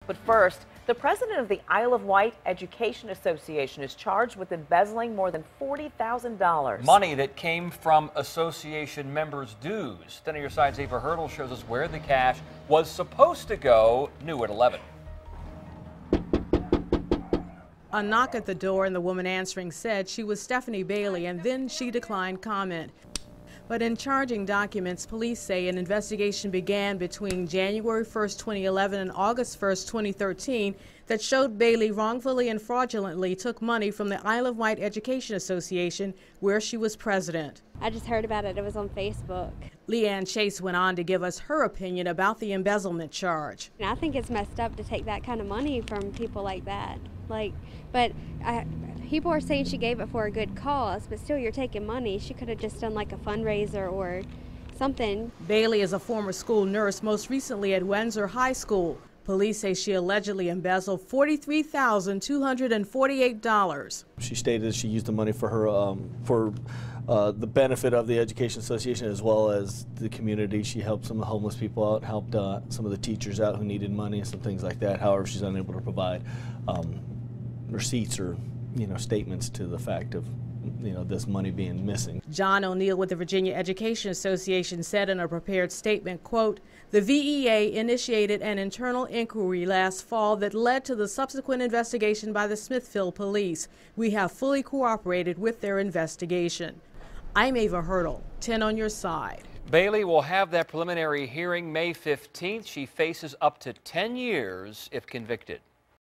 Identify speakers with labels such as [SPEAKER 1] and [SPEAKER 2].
[SPEAKER 1] But first, the president of the Isle of Wight Education Association is charged with embezzling more than $40,000.
[SPEAKER 2] Money that came from association members' dues. 10 on your side's Ava Hurdle shows us where the cash was supposed to go, new at 11.
[SPEAKER 3] A knock at the door and the woman answering said she was Stephanie Bailey, and then she declined comment. But in charging documents, police say an investigation began between January 1st, 2011 and August 1st, 2013 that showed Bailey wrongfully and fraudulently took money from the Isle of Wight Education Association, where she was president.
[SPEAKER 4] I just heard about it. It was on Facebook.
[SPEAKER 3] Leanne Chase went on to give us her opinion about the embezzlement charge.
[SPEAKER 4] And I think it's messed up to take that kind of money from people like that. People are saying she gave it for a good cause, but still you're taking money. She could have just done like a fundraiser or something.
[SPEAKER 3] Bailey is a former school nurse, most recently at Windsor High School. Police say she allegedly embezzled $43,248.
[SPEAKER 5] She stated she used the money for her the benefit of the Education Association as well as the community. She helped some of the homeless people out, helped some of the teachers out who needed money and some things like that. However, she's unable to provide receipts or statements to the fact of this money being missing.
[SPEAKER 3] John O'Neill with the Virginia Education Association said in a prepared statement, quote, "The VEA initiated an internal inquiry last fall that led to the subsequent investigation by the Smithfield Police. We have fully cooperated with their investigation." I'm Ava Hurdle, 10 on your side.
[SPEAKER 2] Bailey will have that preliminary hearing May 15th. She faces up to 10 years if convicted.